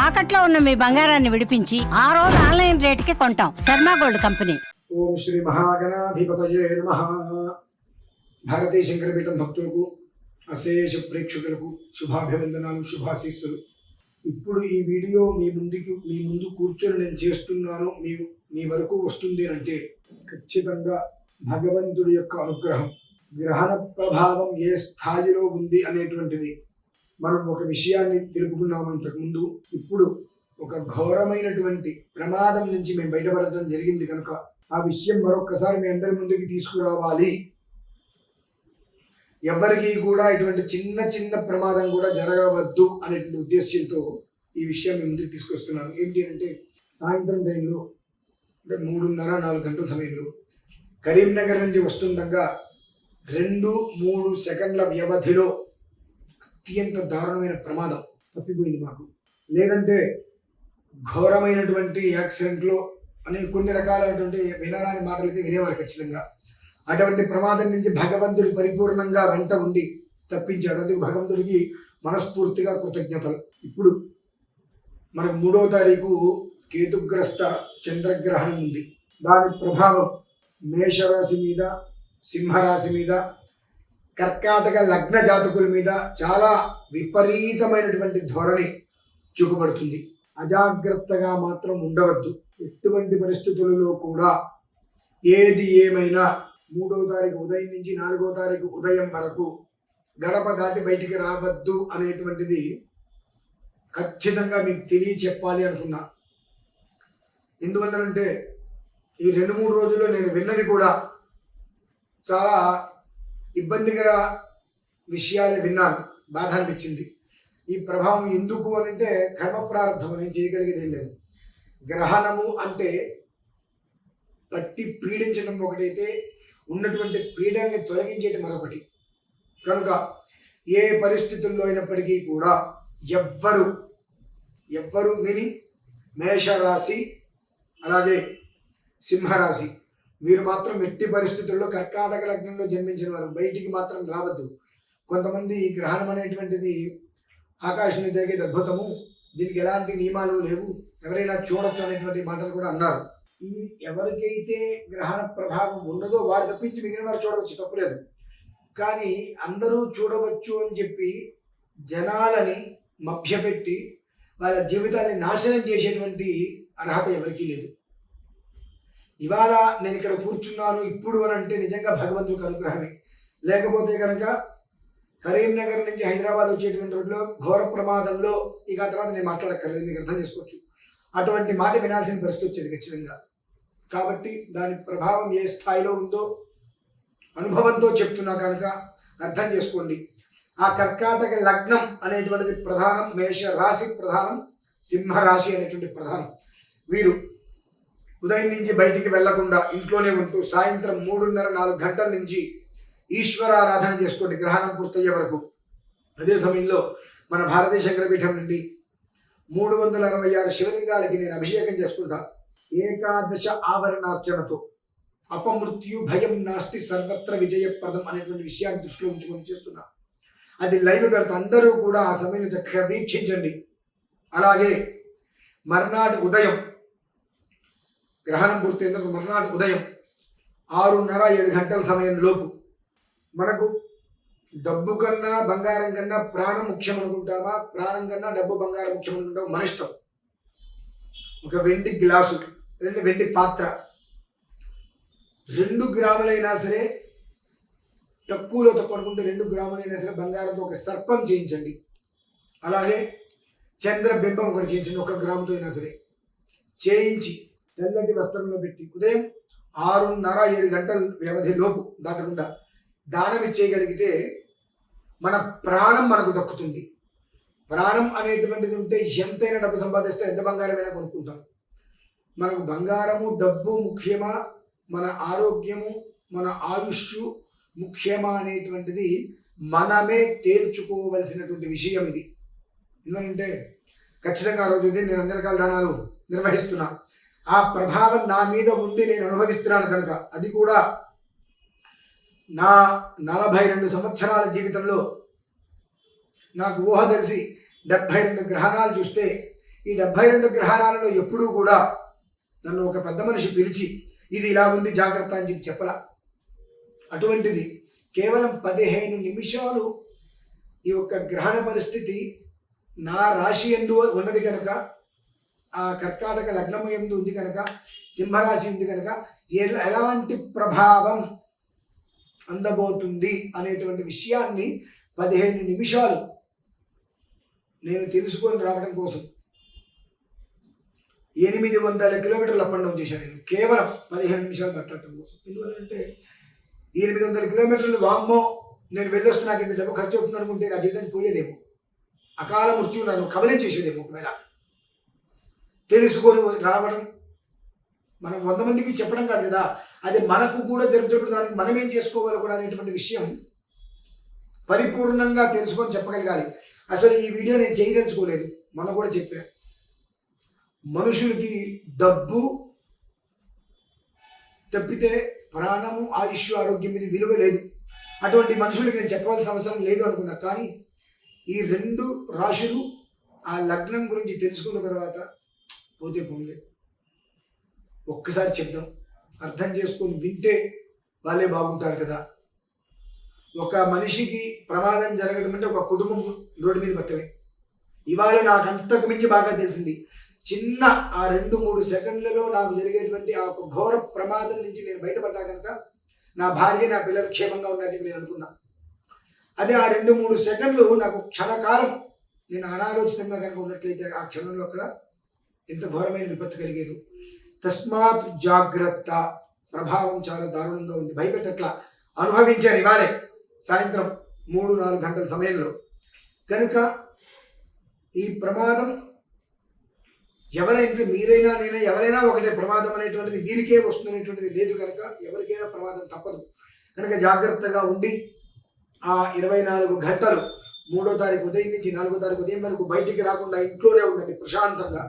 తాకట్లో ఉన్న మీ బంగారాన్ని విడిపించి ఆ రోజు ఆన్లైన్ రేటుకి కొంటాం. Sharma gold company. ఓం శ్రీ మహాగణాధిపతయే నమః. భారతీయ శంకరపీఠం భక్తులకు, అశేష ప్రేక్షకులకు శుభాభివందనాలు, శుభాశీస్సులు. ఇప్పుడు ఈ వీడియో మీ ముందు కూర్చొని నేను చేస్తున్నాను, మీ వరకు వస్తుంది అంటే ఖచ్చితంగా భగవంతుడి యొక్క అనుగ్రహం, గ్రహణ ప్రభావం ఏ స్థాయిలో ఉంది అనేటువంటిది మనం ఒక విషయాన్ని తెలుపుకున్నాము ఇంతకుముందు. ఇప్పుడు ఒక ఘోరమైనటువంటి ప్రమాదం నుంచి మేము బయటపడటం జరిగింది కనుక ఆ విషయం మరొక్కసారి మీ అందరి ముందుకి తీసుకురావాలి. ఎవరికి కూడా ఇటువంటి చిన్న చిన్న ప్రమాదం కూడా జరగవద్దు అనేటువంటి ఉద్దేశ్యంతో ఈ విషయం మీ ముందుకు తీసుకొస్తున్నాను. ఏంటి అంటే, సాయంత్రం టైంలో అంటే 3:30-4 గంటల సమయంలో కరీంనగర్ నుంచి వస్తుండగా 2-3 సెకండ్ల వ్యవధిలో అత్యంత దారుణమైన ప్రమాదం తప్పిపోయింది మాకు. లేదంటే ఘోరమైనటువంటి యాక్సిడెంట్లో అని కొన్ని రకాలైనటువంటి వినాలని మాటలు అయితే వినేవారు ఖచ్చితంగా. అటువంటి ప్రమాదం నుంచి భగవంతుడు పరిపూర్ణంగా వెంట ఉండి తప్పించాడు. అందుకు భగవంతుడికి మనస్ఫూర్తిగా కృతజ్ఞతలు. ఇప్పుడు మనకు 3వ తారీఖు కేతుగ్రస్త చంద్రగ్రహణం ఉంది. దాని ప్రభావం మేషరాశి మీద, సింహరాశి మీద, కర్కాటక లగ్న జాతకుల మీద చాలా విపరీతమైనటువంటి ధోరణి చూపబడుతుంది. అజాగ్రత్తగా మాత్రం ఉండవద్దు. ఎటువంటి పరిస్థితులలో కూడా ఏది ఏమైనా 3వ తారీఖు ఉదయం నుంచి 4వ తారీఖు ఉదయం వరకు గడప దాటి బయటికి రావద్దు అనేటువంటిది ఖచ్చితంగా మీకు తెలియచెప్పాలి అనుకున్నా. ఎందువల్లనంటే ఈ 2-3 రోజుల్లో నేను విన్నవి కూడా చాలా ఇబ్బందికర విషయాలే విన్నాను. బాధ అనిపించింది. ఈ ప్రభావం ఎందుకు అని అంటే కర్మ ప్రారంభం అని చేయగలిగేది ఏం లేదు. గ్రహణము అంటే పట్టి పీడించడం ఒకటైతే, ఉన్నటువంటి పీడల్ని తొలగించేటి మరొకటి. కనుక ఏ పరిస్థితుల్లో అయినప్పటికీ కూడా ఎవ్వరు మిని మేషరాశి అలాగే సింహరాశి మీరు మాత్రం ఎట్టి పరిస్థితుల్లో కర్కాటక లగ్నంలో జన్మించిన వారు బయటికి మాత్రం రావద్దు. కొంతమంది గ్రహణం అనేటువంటిది ఆకాశంలో జరిగేది అద్భుతము, దీనికి ఎలాంటి నియమాలు లేవు, ఎవరైనా చూడొచ్చు అనేటువంటి మాటలు కూడా అన్నారు. ఈ ఎవరికైతే గ్రహణ ప్రభావం ఉండదో వారు తప్పించి మిగిలిన వారు చూడవచ్చు, తప్పులేదు. కానీ అందరూ చూడవచ్చు అని చెప్పి జనాలని మభ్యపెట్టి వాళ్ళ జీవితాన్ని నాశనం చేసేటువంటి అర్హత ఎవరికీ లేదు. ఇవాళ నేను ఇక్కడ కూర్చున్నాను ఇప్పుడు అని అంటే నిజంగా భగవంతుడికి అనుగ్రహమే. లేకపోతే కనుక కరీంనగర్ నుంచి హైదరాబాద్ వచ్చేటువంటి రోడ్లో ఘోర ప్రమాదంలో ఇక తర్వాత నేను మాట్లాడక్కర్లేదు, మీకు అర్థం చేసుకోవచ్చు. అటువంటి మాట వినాల్సిన పరిస్థితి వచ్చేది ఖచ్చితంగా. కాబట్టి దాని ప్రభావం ఏ స్థాయిలో ఉందో అనుభవంతో చెప్తున్నా కనుక అర్థం చేసుకోండి. ఆ కర్కాటక లగ్నం అనేటువంటిది ప్రధానం, మేష రాశి ప్రధానం, సింహరాశి అనేటువంటి ప్రధానం. వీరు ఉదయం నుంచి బయటికి వెళ్లకుండా ఇంట్లోనే ఉంటూ సాయంత్రం 3:30-4 గంటల నుంచి ఈశ్వరారాధన చేసుకోండి గ్రహణం పూర్తయ్యే వరకు. అదే సమయంలో మన భారతీయ శంకరపీఠం నుండి 366 శివలింగాలకి నేను అభిషేకం చేసుకుంటా. 11 ఆవరణార్చనతో అపమృత్యు భయం నాస్తి సర్వత్ర విజయప్రదం అనేటువంటి విషయాన్ని దృష్టిలో ఉంచుకొని చేస్తున్నా. అది లైవ్ పెడతా, అందరూ కూడా ఆ సమయంలో చక్కగా వీక్షించండి. అలాగే మర్నాటి ఉదయం గ్రహణం పూర్తయిన తర్వాత మర్నాటి ఉదయం 6:30-7 గంటల సమయం లోపు మనకు డబ్బు కన్నా బంగారం కన్నా ప్రాణం ముఖ్యం అనుకుంటామా, ప్రాణం కన్నా డబ్బు బంగారం ముఖ్యం అనుకుంటామా, మన ఇష్టం. ఒక వెండి గ్లాసు లేదంటే వెండి పాత్ర 2 గ్రాములైనా సరే, తక్కువలో తక్కువ అనుకుంటే 2 గ్రాములైనా సరే బంగారంతో ఒక సర్పం చేయించండి. అలాగే చంద్రబింబం ఒకటి చేయించండి, 1 గ్రాముతో అయినా సరే చేయించి తెల్లటి వస్త్రంలో పెట్టి ఉదయం 6:30-7 గంటల వ్యవధి లోపు దాటకుండా దానం ఇచ్చేయగలిగితే మన ప్రాణం మనకు దక్కుతుంది. ప్రాణం అనేటువంటిది ఉంటే ఎంతైనా డబ్బు సంపాదిస్తే ఎంత బంగారమైనా కొనుక్కుంటాం. మనకు బంగారము డబ్బు ముఖ్యమా, మన ఆరోగ్యము మన ఆయుష్ ముఖ్యమా అనేటువంటిది మనమే తేల్చుకోవలసినటువంటి విషయం ఇది. ఎందుకంటే ఖచ్చితంగా ఆ రోజు నేను అన్ని రకాల దానాలు నిర్వహిస్తున్నా. ఆ ప్రభావం నా మీద ఉండి నేను అనుభవిస్తున్నాను కనుక, అది కూడా నా 42 సంవత్సరాల జీవితంలో నాకు ఊహ తెలిసి 72 గ్రహణాలు చూస్తే ఈ 72 గ్రహణాలలో ఎప్పుడూ కూడా నన్ను ఒక పెద్ద మనిషి పిలిచి ఇది ఇలా ఉంది జాగ్రత్త అని చెప్పి చెప్పలా. అటువంటిది కేవలం 15 నిమిషాలు ఈ యొక్క గ్రహణ పరిస్థితి నా రాశి యందు ఉన్నది కనుక, ఆ కర్కాటక లగ్నము యందు ఉంది కనుక, సింహరాశి ఉంది కనుక ఎలాంటి ప్రభావం అందబోతుంది అనేటువంటి విషయాన్ని 15 నిమిషాలు నేను తెలుసుకొని రావడం కోసం 800 కిలోమీటర్లు అప్ అండ్ డౌన్ చేశాను. నేను కేవలం 15 నిమిషాలు మాట్లాడటం కోసం. ఎందువల్లంటే 800 కిలోమీటర్లు వామ్మో నేను వెళ్ళొస్తే నాకు ఇంత డబ్బు ఖర్చు అవుతుంది అనుకుంటే నా జీవితానికి పోయేదేమో, అకాల మృత్యువు నన్ను కబలం చేసేదేమో. ఒకవేళ తెలుసుకొని రావడం, మనం 100 మందికి చెప్పడం కాదు కదా, అది మనకు కూడా జరుగుతున్నప్పుడు దానికి మనం ఏం చేసుకోవాలి కూడా అనేటువంటి విషయం పరిపూర్ణంగా తెలుసుకొని చెప్పగలగాలి. అసలు ఈ వీడియో నేను చేయదలుచుకోలేదు, మనం కూడా చెప్పా. మనుషులకి డబ్బు తప్పితే ప్రాణము, ఆయుష్, ఆరోగ్యం మీద విలువ లేదు. అటువంటి మనుషులకి నేను చెప్పవలసిన అవసరం లేదు అనుకున్నా. కానీ ఈ 2 రాశులు ఆ లగ్నం గురించి తెలుసుకున్న తర్వాత పోతే పోలే, ఒక్కసారి చెప్దాం, అర్థం చేసుకొని వింటే వాళ్ళే బాగుంటారు కదా. ఒక మనిషికి ప్రమాదం జరగడం అంటే ఒక కుటుంబం రోడ్డు మీద పట్టమే. ఇవాళ నాకు అంతకు మించి బాగా తెలిసింది. చిన్న ఆ 2-3 సెకండ్లలో నాకు జరిగేటువంటి ఆ ఒక ఘోర ప్రమాదం నుంచి నేను బయటపడ్డా కనుక నా భార్య, నా పిల్లలు క్షేమంగా ఉన్నారని నేను అనుకున్నా. అదే ఆ 2-3 సెకండ్లు నాకు క్షణకాలం నేను అనాలోచితంగా కనుక ఉన్నట్లయితే ఆ క్షణంలో అక్కడ ఎంత ఘోరమైన విపత్తు కలిగేది. తస్మాత్ జాగ్రత్త. ప్రభావం చాలా దారుణంగా ఉంది. భయపెట్టట్లా, అనుభవించాను ఇవాళే సాయంత్రం 3-4 గంటల సమయంలో. కనుక ఈ ప్రమాదం ఎవరైనా, మీరైనా నేనే, ఎవరైనా ఒకటే. ప్రమాదం అనేటువంటిది వీరికే వస్తుంది అనేటువంటిది లేదు కనుక ఎవరికైనా ప్రమాదం తప్పదు. కనుక జాగ్రత్తగా ఉండి ఆ 24 గంటలు 3వ తారీఖు ఉదయం నుంచి 4వ తారీఖు ఉదయం వరకు బయటికి రాకుండా ఇంట్లోనే ఉండండి ప్రశాంతంగా.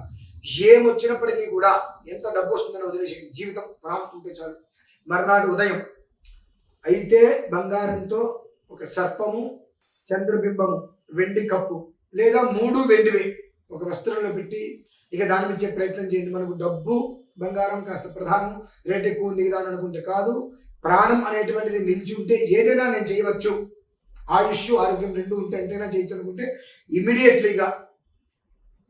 ఏమొచ్చినప్పటికీ కూడా, ఎంత డబ్బు వస్తుందని వదిలేసేయండి, జీవితం ప్రాణం ఉంటే చాలు. మర్నాడు ఉదయం అయితే బంగారంతో ఒక సర్పము, చంద్రబింబము, వెండి కప్పు లేదా 3 వెండివే ఒక వస్త్రంలో పెట్టి ఇక దాని ఇచ్చే ప్రయత్నం చేయండి. మనకు డబ్బు, బంగారం కాస్త ప్రధానం, రేట్ ఎక్కువ ఉంది కదా అని అనుకుంటే కాదు. ప్రాణం అనేటువంటిది నిలిచి ఉంటే ఏదైనా నేను చేయవచ్చు. ఆయుష్, ఆరోగ్యం 2 ఉంటే ఎంతైనా చేయొచ్చు అనుకుంటే ఇమీడియట్లీగా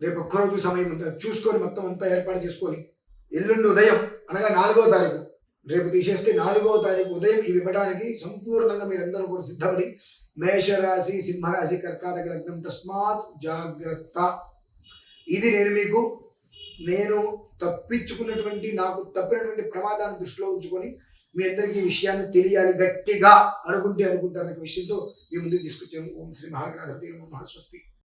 రేపు ఒక్కరోజు సమయం ఉంది, చూసుకొని మొత్తం అంతా ఏర్పాటు చేసుకొని ఎల్లుండి ఉదయం అనగా 4వ తారీఖు, రేపు తీసేస్తే 4వ తారీఖు ఉదయం ఇవి ఇవ్వడానికి సంపూర్ణంగా మీరందరూ కూడా సిద్ధపడి, మేషరాశి, సింహరాశి, కర్కాటక లగ్నం, తస్మాత్ జాగ్రత్త. ఇది నేను తప్పించుకున్నటువంటి, నాకు తప్పినటువంటి ప్రమాదాన్ని దృష్టిలో ఉంచుకొని మీ అందరికీ ఈ విషయాన్ని తెలియాలి గట్టిగా అనుకుంటారనే విషయంతో మీ ముందుకు తీసుకొచ్చాను. ఓం శ్రీ మహాగణాధిపతి నమః. స్వస్తి.